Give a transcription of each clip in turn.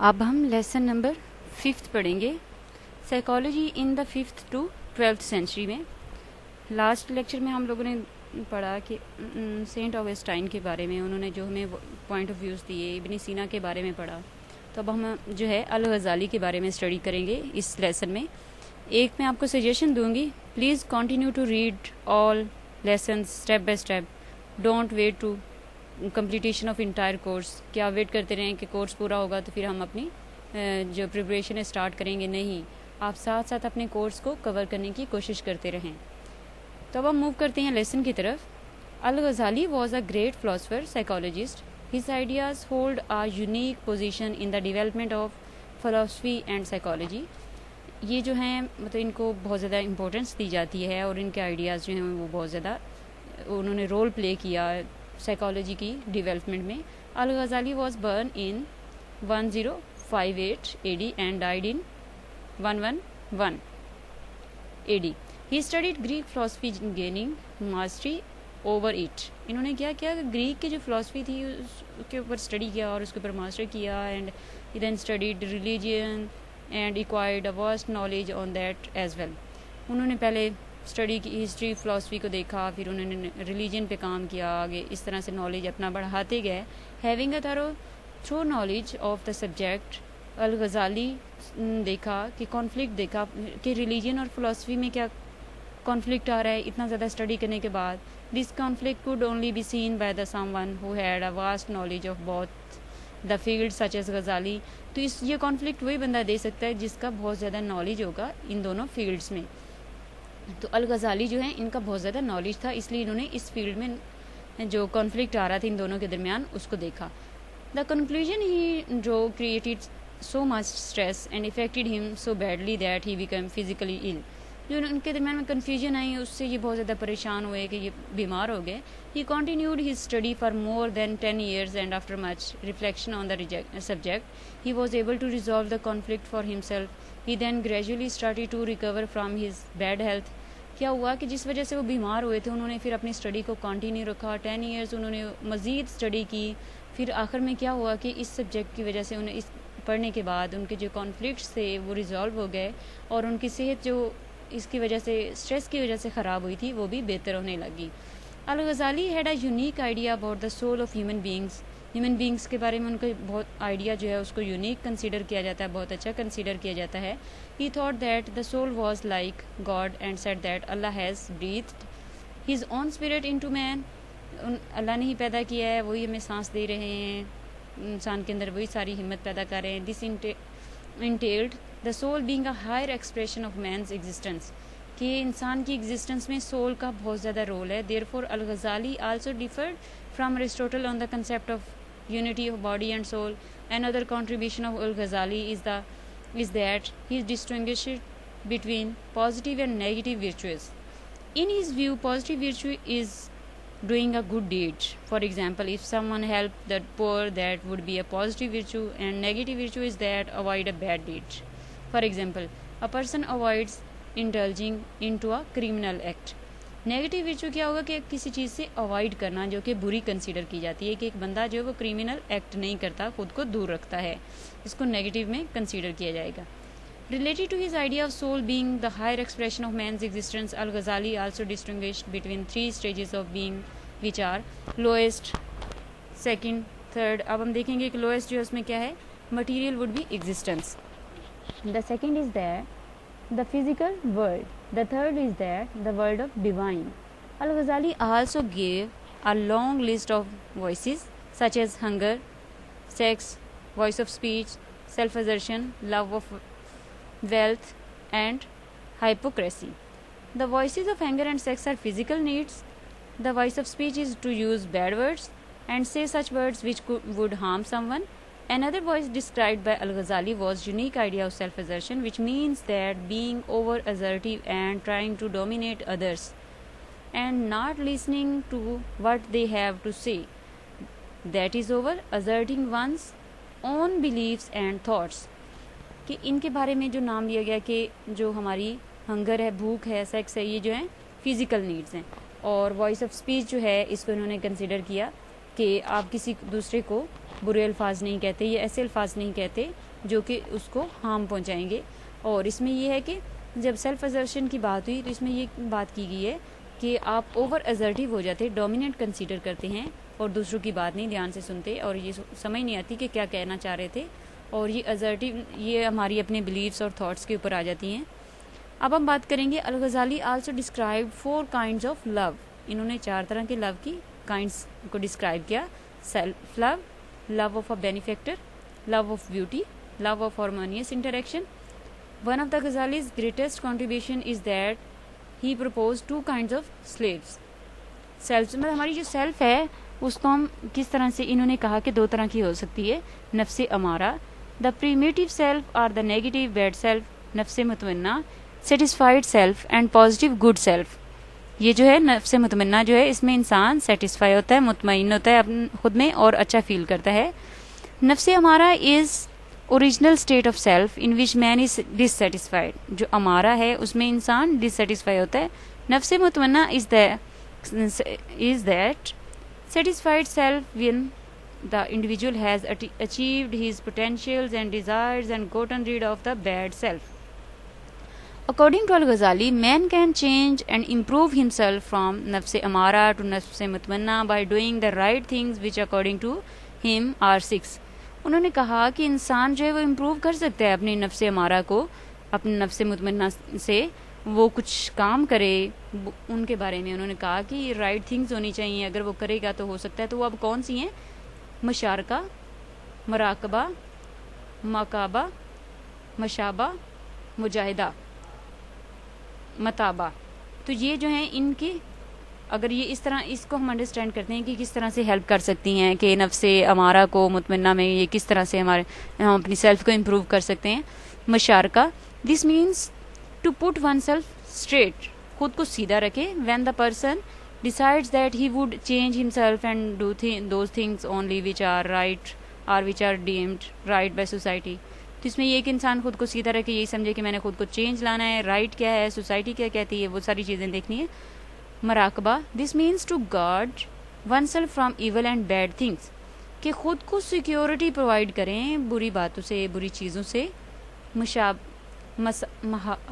اب ہم lesson number 5 پڑھیں گے، psychology in the 5th to 12th century میں۔ لاسٹ لیکچر میں ہم لوگوں نے پڑھا کہ سینٹ آگسٹائن کے بارے میں انہوں نے جو ہمیں پوائنٹ آف ویوز دیے، ابن سینا کے بارے میں پڑھا۔ تو اب ہم جو ہے الغزالی کے بارے میں اسٹڈی کریں گے اس لیسن میں۔ ایک میں آپ کو سجیشن دوں گی، please continue to read all lessons step by step, don't wait to completion of entire course. کہ آپ ویٹ کرتے رہیں کہ کورس پورا ہوگا تو پھر ہم اپنی جو پریپریشن اسٹارٹ کریں گے، نہیں، آپ ساتھ ساتھ اپنے کورس کو کور کرنے کی کوشش کرتے رہیں۔ تو اب ہم موو کرتے ہیں لیسن کی طرف۔ Al-Ghazali was a great philosopher psychologist, his ideas hold a unique position in the development of philosophy and psychology. یہ جو ہیں مطلب ان کو بہت زیادہ امپورٹنس دی جاتی ہے اور ان کے آئیڈیاز جو ہیں وہ بہت زیادہ انہوں نے رول پلے کیا سائیکالوجی کی ڈیولپمنٹ میں۔ Al-Ghazali was born in 1058 AD and died in 111 AD. He studied Greek philosophy gaining mastery over it. انہوں نے کیا کیا، گریک کی جو فلاسفی تھی اس کے اوپر اسٹڈی کیا اور اس کے اوپر ماسٹر کیا، and he then studied religion and acquired a vast knowledge on that as well. انہوں نے پہلے اسٹڈی کی ہسٹری فلاسفی کو دیکھا، پھر انہوں نے ریلیجن پہ کام کیا، آگے اس طرح سے نالج اپنا بڑھاتے گئے۔ Having a through knowledge of the subject, Al-Ghazali دیکھا کہ کانفلکٹ دیکھا کہ ریلیجن اور فلاسفی میں کیا کانفلکٹ آ رہا ہے اتنا زیادہ اسٹڈی کرنے کے بعد۔ This conflict could only be seen by the someone who had a vast knowledge of both the field such as Ghazali. تو یہ کانفلکٹ وہی بندہ دے سکتا ہے جس کا بہت زیادہ نالج ہوگا ان دونوں فیلڈس میں۔ تو الغزالی جو ہیں ان کا بہت زیادہ نالج تھا، اس لیے انہوں نے اس فیلڈ میں جو کانفلکٹ آ رہا تھا ان دونوں کے درمیان اس کو دیکھا۔ دا conclusion he drew created so much stress and affected him so badly that he became physically ill. جو ان کے درمیان میں کنفیوژن آئی اس سے یہ بہت زیادہ پریشان ہوئے کہ یہ بیمار ہو گئے۔ He continued his study for more than 10 years and after much reflection on the subject he was able to resolve the conflict for himself. He then gradually started to recover from his bad health. کیا ہوا کہ جس وجہ سے وہ بیمار ہوئے تھے انہوں نے پھر اپنی اسٹڈی کو کنٹینیو رکھا، 10 years انہوں نے مزید اسٹڈی کی۔ پھر آخر میں کیا ہوا کہ اس سبجیکٹ کی وجہ سے انہیں اس پڑھنے کے بعد ان کے جو کانفلکٹس تھے وہ ریزالو ہو گئے اور ان کی صحت جو اس کی وجہ سے اسٹریس کی وجہ سے خراب ہوئی تھی وہ بھی بہتر ہونے لگی۔ Al-Ghazali had a unique idea about the soul of human beings کے بارے میں ان کا بہت آئیڈیا جو ہے اس کو یونیک کنسیڈر کیا جاتا ہے، بہت اچھا کنسیڈر کیا جاتا ہے۔ He thought that the soul was like God and said that Allah has breathed his own spirit into man. اللہ نے ہی پیدا کیا ہے، وہی ہمیں سانس دے رہے ہیں، انسان کے اندر وہی ساری ہمت پیدا کر رہے ہیں۔ This entailed the soul being a higher expression of man's existence, کہ انسان کی ایگزسٹنس میں سول کا بہت زیادہ رول ہے۔ Therefore al Ghazali also differed from Aristotle on the concept of unity of body and soul. Another contribution of al-Ghazali is that he distinguished between positive and negative virtues. In his view, positive virtue is doing a good deed. For example, if someone helps the poor, that would be a positive virtue, and negative virtue is that avoid a bad deed. For example, a person avoids indulging into a criminal act. Negative issue کیا ہوگا کہ کسی چیز سے avoid کرنا جو کہ بری کنسیڈر کی جاتی ہے، کہ ایک بندہ جو ہے وہ کریمنل ایکٹ نہیں کرتا، خود کو دور رکھتا ہے، اس کو نیگیٹو میں کنسیڈر کیا جائے گا۔ Related to his idea of soul being the higher expression of man's existence, al Ghazali also distinguished between 3 stages of being which are lowest, second, third. اب ہم دیکھیں گے کہ لوئسٹ جو ہے اس میں کیا ہے، material would be existence. The second is that the physical world. The third is that the world of divine. Al-Ghazali also gave a long list of voices such as hunger, sex, voice of speech, self-assertion, love of wealth, and hypocrisy. The voices of hunger and sex are physical needs. The voice of speech is to use bad words and say such words which would harm someone. Another voice described by Al-Ghazali was unique idea of self-assertion, which means that being over-assertive and trying to dominate others and not listening to what they have to say. That is over-asserting one's own beliefs and thoughts. کہ ان کے بارے میں جو نام لیا گیا کہ جو ہماری ہنگر ہے، بھوک ہے، سیکس ہے، یہ جو ہیں فزیکل نیڈز ہیں، اور وائس آف اسپیچ جو ہے اس کو انہوں نے کنسیڈر کیا کہ آپ کسی دوسرے کو برے الفاظ نہیں کہتے یا ایسے الفاظ نہیں کہتے جو کہ اس کو ہارم پہنچائیں گے. اور اس میں یہ ہے کہ جب سیلف ایزرشن کی بات ہوئی تو اس میں یہ بات کی گئی ہے کہ آپ اوور ایزرٹیو ہو جاتے, ڈومیننٹ کنسیڈر کرتے ہیں اور دوسروں کی بات نہیں دھیان سے سنتے اور یہ سمجھ نہیں آتی کہ کیا کہنا چاہ رہے تھے, اور یہ ایزرٹیو یہ ہماری اپنے بلیفس اور تھاٹس کے اوپر آ جاتی ہیں. اب ہم بات کریں گے Al-Ghazali also describe 4 kinds of love. انہوں نے 4 طرح کے لو کی کائنڈس کو ڈسکرائب کیا. Self love, love of a benefactor, love of beauty, love of harmonious interaction. One of the Ghazali's greatest contribution is that he purpose 2 kinds of selves. Self مطلب ہماری جو سیلف ہے اس کو ہم کس طرح سے, انہوں نے کہا کہ 2 طرح کی ہو سکتی ہے. نفس امارہ, دا پریمیٹیو سیلف اور دا نیگیٹو بیڈ سیلف, نفس مطمئنہ, satisfied self and positive good self. یہ جو ہے نفس مطمئنہ جو ہے اس میں انسان سیٹسفائی ہوتا ہے, مطمئن ہوتا ہے اپنے خود میں اور اچھا فیل کرتا ہے. نفس امارہ is original state of self in which man is dissatisfied. جو امارہ ہے اس میں انسان ڈسسیٹسفائی ہوتا ہے. نفس مطمئنہ is that satisfied self when the individual has achieved his potentials and desires and gotten rid of the bad self. According to Al-Ghazali, man can change and improve himself from nafs amara to nafs mutmanna by doing the right things which according to him are 6. انہوں نے کہا کہ انسان جو ہے وہ improve کر سکتا ہے اپنی نفس امارہ کو, اپنے نفس مطمئنہ سے وہ کچھ کام کرے. ان کے بارے میں انہوں نے کہا کہ یہ رائٹ تھنگز ہونی چاہیے, اگر وہ کرے گا تو ہو سکتا ہے. تو وہ اب کون سی ہیں؟ مشارکہ, مراقبہ, مقابہ, مشابہ, مجاہدہ, متابہ. تو یہ جو ہیں ان کی اگر یہ اس طرح اس کو ہم انڈرسٹینڈ کرتے ہیں کہ کس طرح سے ہیلپ کر سکتی ہیں کہ نفس امارہ کو مطمئنہ میں یہ کس طرح سے ہم اپنی سیلف کو امپروو کر سکتے ہیں. مشارکہ, this means to put oneself straight, خود کو سیدھا رکھے. When the person decides that he would change himself and do those things only which are right or which are deemed right by society. تو اس میں یہ کہ انسان خود کو سیدھا رکھے, یہی سمجھے کہ میں نے خود کو چینج لانا ہے, رائٹ کیا ہے, سوسائٹی کیا کہتی ہے, وہ ساری چیزیں دیکھنی ہے. مراقبہ, this means to guard one self from evil and bad things, کہ خود کو سیکیورٹی پرووائڈ کریں بری باتوں سے, بری چیزوں سے.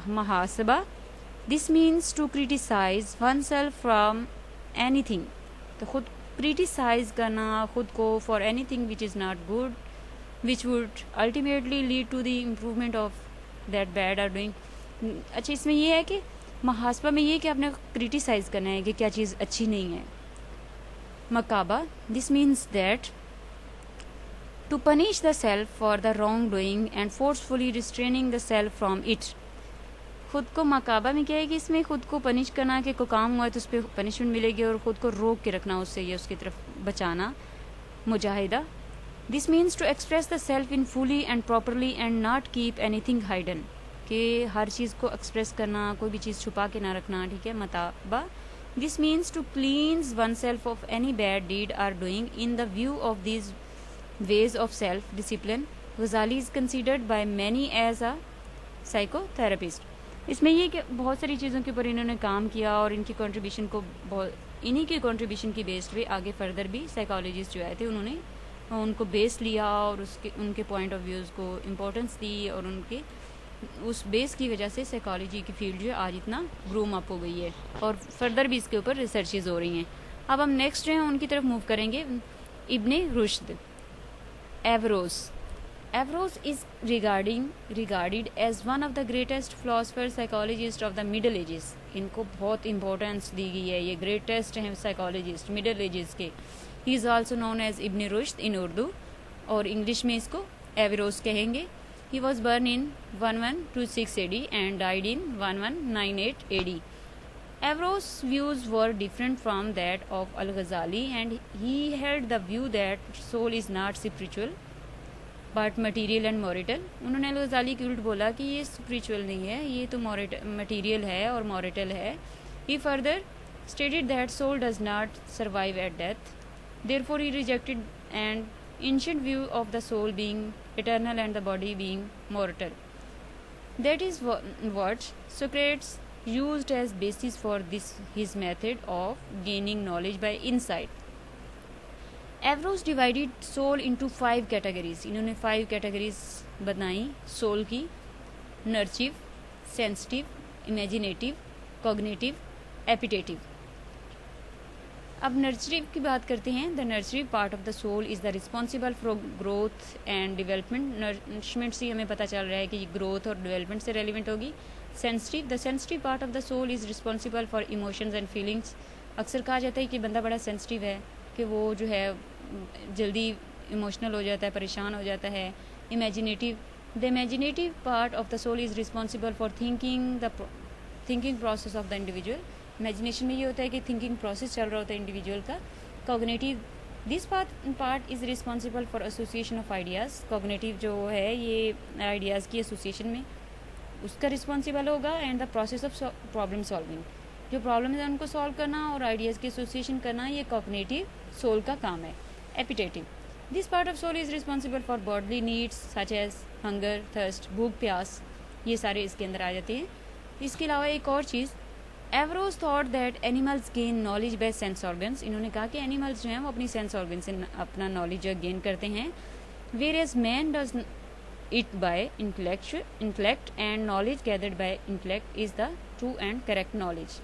محاسبہ, this means to criticize one self from any thing, تو خود کریٹیسائز کرنا خود کو for any thing which is not good which would ultimately lead to the improvement of that bad or doing. اچھا, اس میں یہ ہے کہ محاسبہ میں یہ کہ آپ نے کریٹیسائز کرنا ہے کہ کیا چیز اچھی نہیں ہے. مقابہ, this means that to punish the self for the wrong doing and forcefully restraining the self from it. خود کو مقابہ میں کیا ہے کہ اس میں خود کو پنش کرنا کہ کوئی کام ہوا ہے تو اس پہ پنشمنٹ ملے گی اور خود کو روک کے رکھنا اس سے یا اس کی طرف بچانا. مجاہدہ, this means to express the self in fully and properly and not keep anything hidden, کہ ہر چیز کو ایکسپریس کرنا, کوئی بھی چیز چھپا کے نہ رکھنا. ٹھیک ہے. متابہ, this means to cleanse oneself of any bad deed or doing in the view of these ways of self discipline. Ghazali is considered by many as a psychotherapist. اس میں یہ کہ بہت ساری چیزوں کے اوپر انہوں نے کام کیا اور ان کی کنٹریبیوشن کو انہی کی کنٹریبیوشن کی بیس پہ آگے فردر بھی سائیکالوجسٹ جو آئے تھے انہوں نے ان کو بیس لیا اور ان کے پوائنٹ آف ویوز کو امپورٹنس دی, اور ان کے اس بیس کی وجہ سے سائیکالوجی کی فیلڈ جو ہے آج اتنا گروم اپ ہو گئی ہے اور فردر بھی اس کے اوپر ریسرچز ہو رہی ہیں. اب ہم نیکسٹ جو ہیں ان کی طرف موو کریں گے. ابن رشد, ایوروز. Averroes is regarded as one of the greatest philosopher psychologists of the Middle Ages. ان کو بہت امپورٹنس دی گئی ہے, یہ گریٹسٹ ہیں سائیکالوجسٹ مڈل ایجز کے. ہی از آلسو نون ایز ابن رشد ان اردو, اور انگلش میں اس کو ایوروز کہیں گے. He was born in 1126 AD and died in 1198 AD. Averroes' views were different from that of Al-Ghazali, and he held the view that soul is not spiritual but material and mortal. انہوں نے الغزالی کی الٹ بولا کہ یہ spiritual نہیں ہے, یہ تو مٹیریل ہے اور موریٹل ہے. He further stated that soul does not survive at death, therefore he rejected and ancient view of the soul being eternal and the body being mortal. That is what Socrates used as basis for this his method of gaining knowledge by insight. Averroes divided soul into 5 categories. انہوں نے 5 categories بنائیں civil کی: نرچیو، sensitive, امیجینیٹیو، cognitive, ایپیٹیٹیو. اب نرچریو کی بات کرتے ہیں. The نرچریو part of the soul is the responsible for growth and development. Nourishment سے ہمیں پتہ چل رہا ہے کہ یہ گروتھ اور ڈیولپمنٹ سے ریلیونٹ ہوگی. Sensitive, the sensitive part of the soul is responsible for emotions and feelings. اکثر کہا جاتا ہے کہ بندہ بڑا سینسٹیو ہے، کہ وہ جو ہے جلدی ایموشنل ہو جاتا ہے، پریشان ہو جاتا ہے. Imaginative, the imaginative part of the soul is responsible for thinking process of the individual. Imagination میں یہ ہوتا ہے کہ تھنکنگ پروسیس چل رہا ہوتا ہے انڈیویجول کا. Cognitive, this part is responsible for association of ideas. Cognitive جو ہے یہ آئیڈیاز کی ایسوسیشن میں اس کا رسپانسبل ہوگا. And the process of problem solving, جو پرابلمز ہیں ان کو سالو کرنا اور آئیڈیاز کی ایسوسیشن کرنا، یہ کوگنیٹیو سول کا کام ہے. Appetitive, this part of soul is responsible for bodily needs such as hunger, thirst, بھوک پیاس. یہ سارے اس کے اندر آ جاتے ہیں. اس کے علاوہ ایک اور چیز، Averroes thought that animals gain knowledge by sense organs. انہوں نے کہا کہ اینیملز جو ہیں وہ اپنی سینس آرگن سے اپنا نالج گین کرتے ہیں. Where as man does it by intellect and knowledge gathered by intellect is the true and correct knowledge.